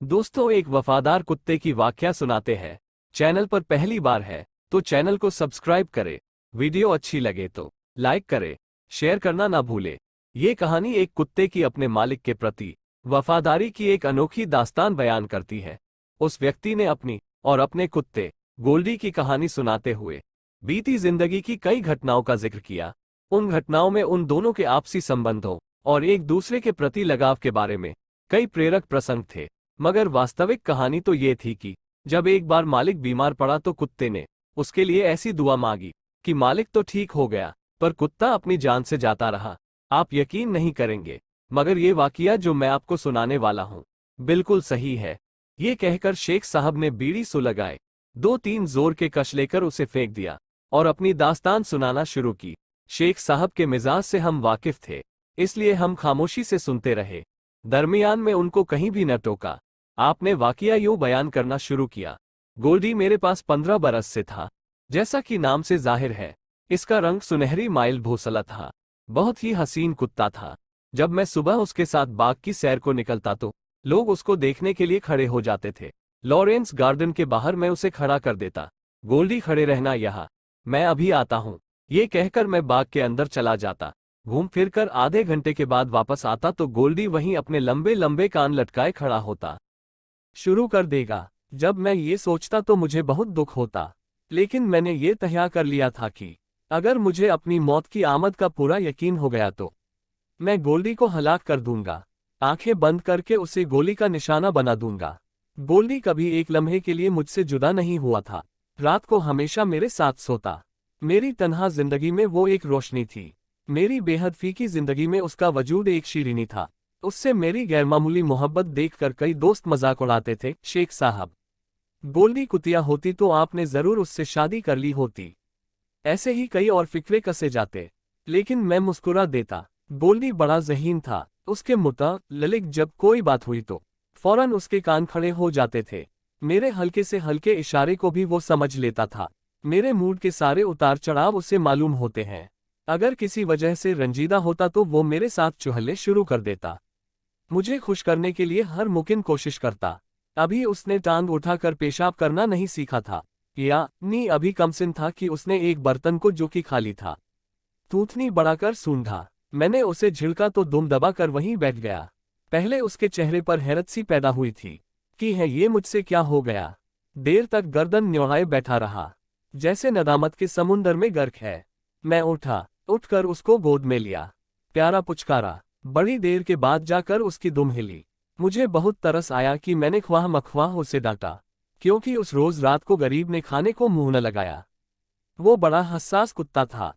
दोस्तों, एक वफादार कुत्ते की वाकया सुनाते हैं। चैनल पर पहली बार है तो चैनल को सब्सक्राइब करें। वीडियो अच्छी लगे तो लाइक करें, शेयर करना ना भूलें। ये कहानी एक कुत्ते की अपने मालिक के प्रति वफादारी की एक अनोखी दास्तान बयान करती है। उस व्यक्ति ने अपनी और अपने कुत्ते गोल्डी की कहानी सुनाते हुए बीती जिंदगी की कई घटनाओं का जिक्र किया। उन घटनाओं में उन दोनों के आपसी संबंधों और एक दूसरे के प्रति लगाव के बारे में कई प्रेरक प्रसंग थे। मगर वास्तविक कहानी तो ये थी कि जब एक बार मालिक बीमार पड़ा तो कुत्ते ने उसके लिए ऐसी दुआ मांगी कि मालिक तो ठीक हो गया, पर कुत्ता अपनी जान से जाता रहा। आप यकीन नहीं करेंगे, मगर ये वाकया जो मैं आपको सुनाने वाला हूँ बिल्कुल सही है। ये कहकर शेख साहब ने बीड़ी सुलगाए, 2-3 जोर के कश लेकर उसे फेंक दिया और अपनी दास्तान सुनाना शुरू की। शेख साहब के मिजाज से हम वाकिफ थे, इसलिए हम खामोशी से सुनते रहे। दरमियान में उनको कहीं भी न टोका। आपने वाकया यूं बयान करना शुरू किया। गोल्डी मेरे पास 15 बरस से था। जैसा कि नाम से जाहिर है, इसका रंग सुनहरी माइल भूसला था। बहुत ही हसीन कुत्ता था। जब मैं सुबह उसके साथ बाग की सैर को निकलता तो लोग उसको देखने के लिए खड़े हो जाते थे। लॉरेंस गार्डन के बाहर मैं उसे खड़ा कर देता। गोल्डी, खड़े रहना यहाँ, मैं अभी आता हूँ। ये कहकर मैं बाग के अंदर चला जाता। घूम फिर कर आधे घंटे के बाद वापस आता तो गोल्डी वहीं अपने लंबे लंबे कान लटकाए खड़ा होता। शुरू कर देगा। जब मैं ये सोचता तो मुझे बहुत दुख होता, लेकिन मैंने ये तय कर लिया था कि अगर मुझे अपनी मौत की आमद का पूरा यकीन हो गया तो मैं गोल्डी को हलाक कर दूंगा। आंखें बंद करके उसे गोली का निशाना बना दूंगा। गोल्डी कभी एक लम्हे के लिए मुझसे जुदा नहीं हुआ था। रात को हमेशा मेरे साथ सोता। मेरी तन्हा जिंदगी में वो एक रोशनी थी। मेरी बेहद फीकी जिंदगी में उसका वजूद एक शीरीनी था। उससे मेरी गैरमामूली मोहब्बत देखकर कई दोस्त मजाक उड़ाते थे। शेख साहब, गोल्डी कुतिया होती तो आपने जरूर उससे शादी कर ली होती। ऐसे ही कई और फिक्रे कसे जाते, लेकिन मैं मुस्कुरा देता। गोल्डी बड़ा ज़हीन था। उसके मुतालिक जब कोई बात हुई तो फौरन उसके कान खड़े हो जाते थे। मेरे हल्के से हल्के इशारे को भी वो समझ लेता था। मेरे मूड के सारे उतार चढ़ाव उसे मालूम होते हैं। अगर किसी वजह से रंजीदा होता तो वो मेरे साथ चुहले शुरू कर देता। मुझे खुश करने के लिए हर मुमकिन कोशिश करता। अभी उसने टांग उठाकर पेशाब करना नहीं सीखा था, या नी अभी कमसिन था कि उसने एक बर्तन को जो कि खाली था थूथनी बढ़ाकर सूंघा। मैंने उसे झिड़का तो दुम दबाकर वहीं बैठ गया। पहले उसके चेहरे पर हैरत सी पैदा हुई थी कि है ये मुझसे क्या हो गया। देर तक गर्दन न्योड़ाए बैठा रहा, जैसे नदामत के समुंदर में गर्क है। मैं उठा, उठकर उसको गोद में लिया, प्यारा पुचकारा। बड़ी देर के बाद जाकर उसकी दुम हिली। मुझे बहुत तरस आया कि मैंने ख्वाह मख्वाह उसे डांटा, क्योंकि उस रोज रात को गरीब ने खाने को मुंह न लगाया। वो बड़ा हसास कुत्ता था।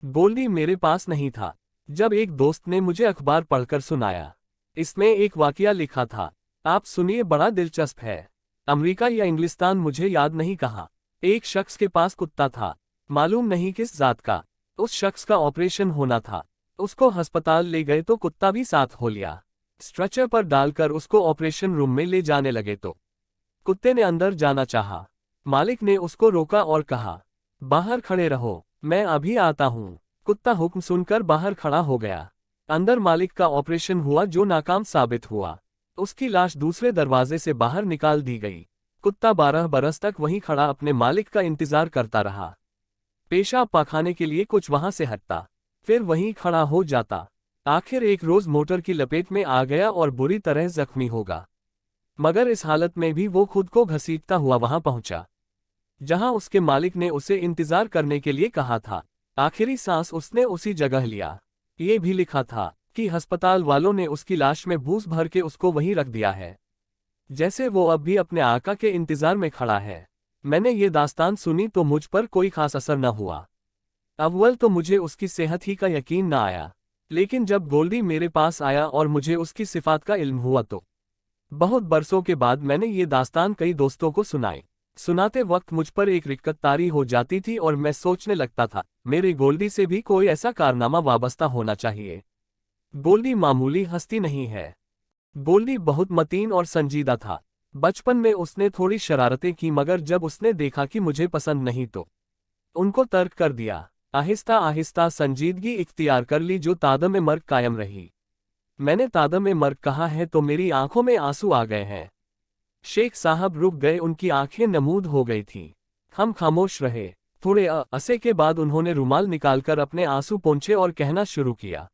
गोल्डी मेरे पास नहीं था जब एक दोस्त ने मुझे अखबार पढ़कर सुनाया। इसमें एक वाकया लिखा था, आप सुनिए, बड़ा दिलचस्प है। अमेरिका या इंग्लिस्तान मुझे याद नहीं कहा। एक शख्स के पास कुत्ता था, मालूम नहीं किस जात का। उस शख्स का ऑपरेशन होना था। उसको अस्पताल ले गए तो कुत्ता भी साथ हो लिया। स्ट्रेचर पर डालकर उसको ऑपरेशन रूम में ले जाने लगे तो कुत्ते ने अंदर जाना चाहा। मालिक ने उसको रोका और कहा, बाहर खड़े रहो, मैं अभी आता हूँ। कुत्ता हुक्म सुनकर बाहर खड़ा हो गया। अंदर मालिक का ऑपरेशन हुआ जो नाकाम साबित हुआ। उसकी लाश दूसरे दरवाजे से बाहर निकाल दी गई। कुत्ता 12 बरस तक वहीं खड़ा अपने मालिक का इंतजार करता रहा। पेशाब पाखाने के लिए कुछ वहां से हटता, फिर वहीं खड़ा हो जाता। आखिर एक रोज मोटर की लपेट में आ गया और बुरी तरह जख्मी होगा। मगर इस हालत में भी वो खुद को घसीटता हुआ वहां पहुंचा जहां उसके मालिक ने उसे इंतजार करने के लिए कहा था। आखिरी सांस उसने उसी जगह लिया। ये भी लिखा था कि अस्पताल वालों ने उसकी लाश में भूस भर के उसको वहीं रख दिया है, जैसे वो अब भी अपने आका के इंतजार में खड़ा है। मैंने ये दास्तान सुनी तो मुझ पर कोई खास असर न हुआ। अव्वल तो मुझे उसकी सेहत ही का यकीन न आया, लेकिन जब गोल्डी मेरे पास आया और मुझे उसकी सिफात का इल्म हुआ तो बहुत बरसों के बाद मैंने ये दास्तान कई दोस्तों को सुनाई। सुनाते वक्त मुझ पर एक रिक्कत तारी हो जाती थी और मैं सोचने लगता था, मेरे गोल्डी से भी कोई ऐसा कारनामा वाबस्ता होना चाहिए। गोल्डी मामूली हस्ती नहीं है। गोल्डी बहुत मतीन और संजीदा था। बचपन में उसने थोड़ी शरारतें की, मगर जब उसने देखा कि मुझे पसंद नहीं तो उनको तर्क कर दिया। आहिस्ता आहिस्ता संजीदगी इख्तियार कर ली जो तादम मर्ग कायम रही। मैंने तादम में मर्द कहा है तो मेरी आंखों में आंसू आ गए हैं। शेख साहब रुक गए, उनकी आंखें नमूद हो गई थीं। हम खामोश रहे। थोड़े अरसे के बाद उन्होंने रुमाल निकालकर अपने आंसू पोंछे और कहना शुरू किया,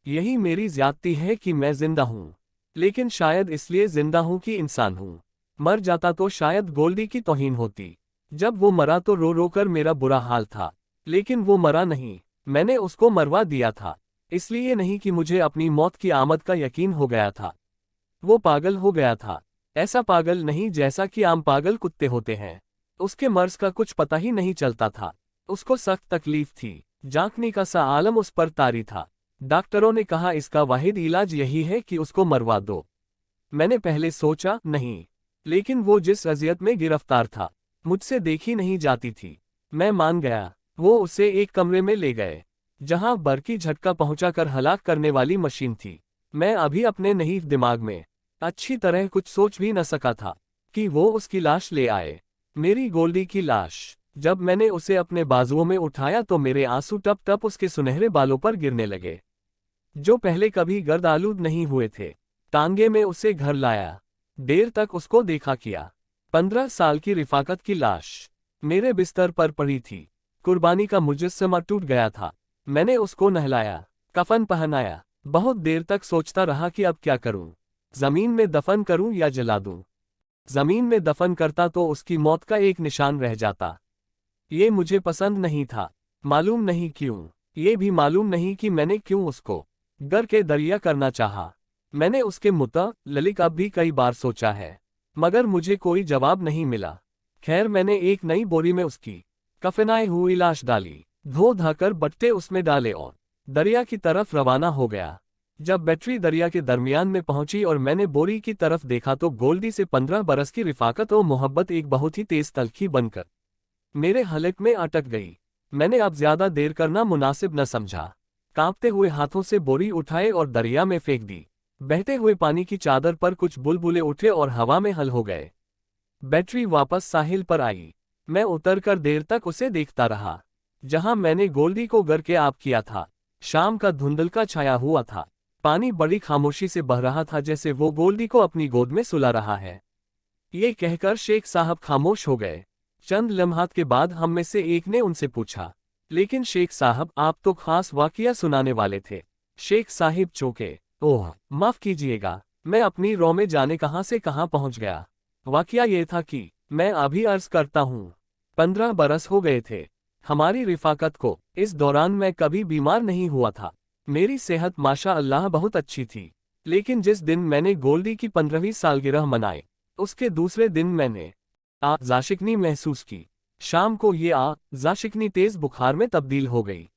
यही मेरी ज्यादती है कि मैं जिंदा हूं, लेकिन शायद इसलिए जिंदा हूं कि इंसान हूं। मर जाता तो शायद गोल्डी की तौहीन होती। जब वो मरा तो रो रो कर मेरा बुरा हाल था, लेकिन वो मरा नहीं, मैंने उसको मरवा दिया था। इसलिए नहीं कि मुझे अपनी मौत की आमद का यकीन हो गया था। वो पागल हो गया था, ऐसा पागल नहीं जैसा कि आम पागल कुत्ते होते हैं। उसके मर्ज का कुछ पता ही नहीं चलता था। उसको सख्त तकलीफ थी, जांकने का सा आलम उस पर तारी था। डॉक्टरों ने कहा इसका वाहिद इलाज यही है कि उसको मरवा दो। मैंने पहले सोचा नहीं, लेकिन वो जिस अजियत में गिरफ्तार था, मुझसे देखी नहीं जाती थी। मैं मान गया। वो उसे एक कमरे में ले गए, जहां बरकी झटका पहुंचाकर हलाक करने वाली मशीन थी। मैं अभी अपने नहीफ दिमाग में अच्छी तरह कुछ सोच भी न सका था कि वो उसकी लाश ले आए, मेरी गोल्डी की लाश। जब मैंने उसे अपने बाजुओं में उठाया तो मेरे आंसू टप टप उसके सुनहरे बालों पर गिरने लगे, जो पहले कभी गर्द आलूद नहीं हुए थे। टांगे में उसे घर लाया, देर तक उसको देखा किया। 15 साल की रिफाकत की लाश मेरे बिस्तर पर पड़ी थी। कुर्बानी का मुजस्समा टूट गया था। मैंने उसको नहलाया, कफन पहनाया। बहुत देर तक सोचता रहा कि अब क्या करूं, जमीन में दफन करूं या जला दूं। जमीन में दफन करता तो उसकी मौत का एक निशान रह जाता। ये मुझे पसंद नहीं था, मालूम नहीं क्यों। ये भी मालूम नहीं कि मैंने क्यों उसको गर के दरिया करना चाहा। मैंने उसके मुताल्लिक अब भी कई बार सोचा है, मगर मुझे कोई जवाब नहीं मिला। खैर, मैंने एक नई बोरी में उसकी कफनाई हुई लाश डाली, धो धाकर बट्टे उसमें डाले और दरिया की तरफ रवाना हो गया। जब बैटरी दरिया के दरमियान में पहुंची और मैंने बोरी की तरफ देखा तो गोल्डी से 15 बरस की रिफाकत और मोहब्बत एक बहुत ही तेज तलखी बनकर मेरे हलक में अटक गई। मैंने अब ज्यादा देर करना मुनासिब न समझा। कांपते हुए हाथों से बोरी उठाए और दरिया में फेंक दी। बहते हुए पानी की चादर पर कुछ बुलबुले उठे और हवा में हल हो गए। बैटरी वापस साहिल पर आई। मैं उतरकर देर तक उसे देखता रहा, जहां मैंने गोल्डी को गर के आप किया था। शाम का धुंधलका छाया हुआ था। पानी बड़ी खामोशी से बह रहा था, जैसे वो गोल्डी को अपनी गोद में सुला रहा है। ये कहकर शेख साहब खामोश हो गए। चंद लम्हात के बाद हम में से एक ने उनसे पूछा, लेकिन शेख साहब, आप तो खास वाकिया सुनाने वाले थे। शेख साहिब चौंके। ओह, माफ कीजिएगा, मैं अपनी रौ में जाने कहां से कहां पहुंच गया। वाकिया ये था कि मैं अभी अर्ज करता हूँ, 15 बरस हो गए थे हमारी रिफाकत को। इस दौरान मैं कभी बीमार नहीं हुआ था। मेरी सेहत माशा अल्लाह बहुत अच्छी थी। लेकिन जिस दिन मैंने गोल्डी की 15वीं सालगिरह मनाई, उसके दूसरे दिन मैंने जाशिकनी महसूस की। शाम को ये जाशिकनी तेज बुखार में तब्दील हो गई।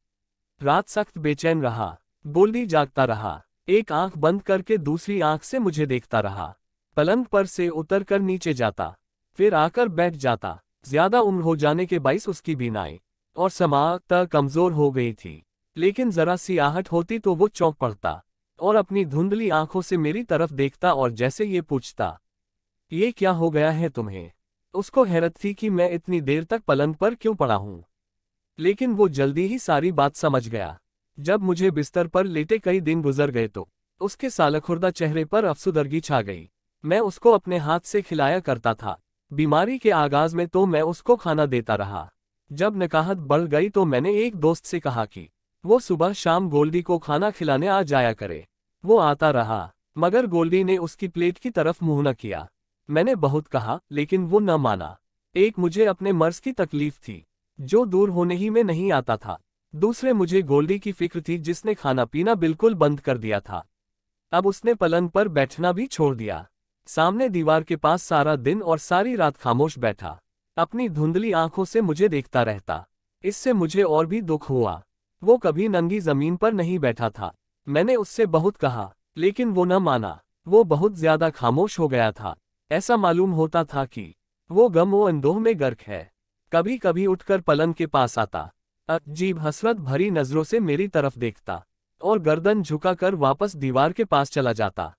रात सख्त बेचैन रहा। गोल्डी जागता रहा, एक आंख बंद करके दूसरी आंख से मुझे देखता रहा। पलंग पर से उतरकर नीचे जाता, फिर आकर बैठ जाता। ज्यादा उम्र हो जाने के बाइस उसकी बीनाई और समाअत कमजोर हो गई थी, लेकिन जरा सी आहट होती तो वो चौंक पड़ता और अपनी धुंधली आंखों से मेरी तरफ देखता और जैसे ये पूछता, ये क्या हो गया है तुम्हें। उसको हैरत थी कि मैं इतनी देर तक पलंग पर क्यों पड़ा हूं, लेकिन वो जल्दी ही सारी बात समझ गया। जब मुझे बिस्तर पर लेटे कई दिन गुजर गए तो उसके सालखुर्दा चेहरे पर अफसुदरगी छा गई। मैं उसको अपने हाथ से खिलाया करता था। बीमारी के आगाज में तो मैं उसको खाना देता रहा। जब निकाहत बढ़ गई तो मैंने एक दोस्त से कहा कि वो सुबह शाम गोल्डी को खाना खिलाने आ जाया करे। वो आता रहा, मगर गोल्डी ने उसकी प्लेट की तरफ मुंह न किया। मैंने बहुत कहा, लेकिन वो न माना। एक मुझे अपने मर्ज की तकलीफ थी, जो दूर होने ही में नहीं आता था। दूसरे मुझे गोल्डी की फिक्र थी, जिसने खाना पीना बिल्कुल बंद कर दिया था। अब उसने पलंग पर बैठना भी छोड़ दिया। सामने दीवार के पास सारा दिन और सारी रात खामोश बैठा, अपनी धुंधली आंखों से मुझे देखता रहता। इससे मुझे और भी दुख हुआ। वो कभी नंगी जमीन पर नहीं बैठा था। मैंने उससे बहुत कहा, लेकिन वो न माना। वो बहुत ज्यादा खामोश हो गया था। ऐसा मालूम होता था कि वो गम व अंदोह में गर्क है। कभी कभी उठकर पलंग के पास आता, अजीब हसरत भरी नजरों से मेरी तरफ देखता और गर्दन झुकाकर वापस दीवार के पास चला जाता।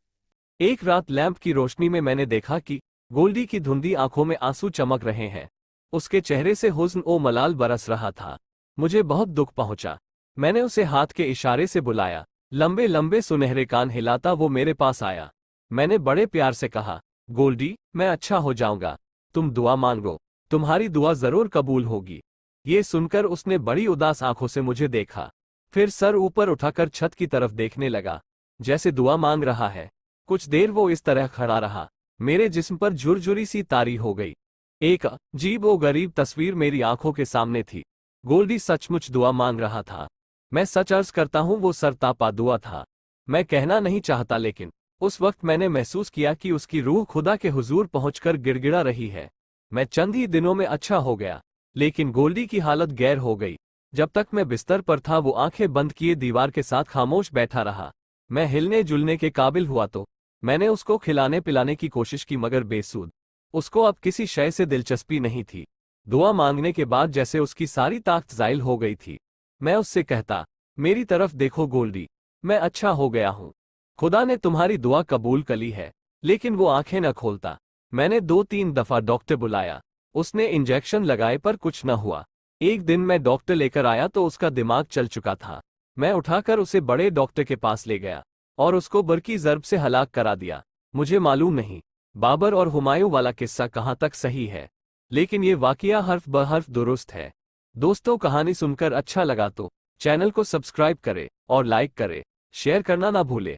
एक रात लैंप की रोशनी में मैंने देखा कि गोल्डी की धुंधी आंखों में आंसू चमक रहे हैं। उसके चेहरे से हुस्न ओ मलाल बरस रहा था। मुझे बहुत दुख पहुंचा। मैंने उसे हाथ के इशारे से बुलाया, लंबे लंबे सुनहरे कान हिलाता वो मेरे पास आया। मैंने बड़े प्यार से कहा, गोल्डी, मैं अच्छा हो जाऊंगा, तुम दुआ मांगो, तुम्हारी दुआ जरूर कबूल होगी। ये सुनकर उसने बड़ी उदास आंखों से मुझे देखा, फिर सर ऊपर उठाकर छत की तरफ देखने लगा, जैसे दुआ मांग रहा है। कुछ देर वो इस तरह खड़ा रहा, मेरे जिस्म पर झुरझुरी सी तारी हो गई। एक अजीब व गरीब तस्वीर मेरी आंखों के सामने थी। गोल्डी सचमुच दुआ मांग रहा था। मैं सच अर्ज करता हूं, वो सरतापा दुआ था। मैं कहना नहीं चाहता, लेकिन उस वक्त मैंने महसूस किया कि उसकी रूह खुदा के हुजूर पहुंचकर गिड़गिड़ा रही है। मैं चंद ही दिनों में अच्छा हो गया, लेकिन गोल्डी की हालत गैर हो गई। जब तक मैं बिस्तर पर था, वो आंखें बंद किए दीवार के साथ खामोश बैठा रहा। मैं हिलने जुलने के काबिल हुआ तो मैंने उसको खिलाने पिलाने की कोशिश की, मगर बेसूद। उसको अब किसी शय से दिलचस्पी नहीं थी। दुआ मांगने के बाद जैसे उसकी सारी ताकत ज़ाइल हो गई थी। मैं उससे कहता, मेरी तरफ देखो गोल्डी, मैं अच्छा हो गया हूं, खुदा ने तुम्हारी दुआ कबूल कली है। लेकिन वो आंखें न खोलता। मैंने 2-3 दफा डॉक्टर बुलाया, उसने इंजेक्शन लगाए, पर कुछ न हुआ। एक दिन मैं डॉक्टर लेकर आया तो उसका दिमाग चल चुका था। मैं उठाकर उसे बड़े डॉक्टर के पास ले गया और उसको बरकी ज़र्ब से हलाक करा दिया। मुझे मालूम नहीं बाबर और हुमायूं वाला किस्सा कहाँ तक सही है, लेकिन ये वाकया हर्फ ब हर्फ दुरुस्त है। दोस्तों, कहानी सुनकर अच्छा लगा तो चैनल को सब्सक्राइब करें और लाइक करें, शेयर करना ना भूलें।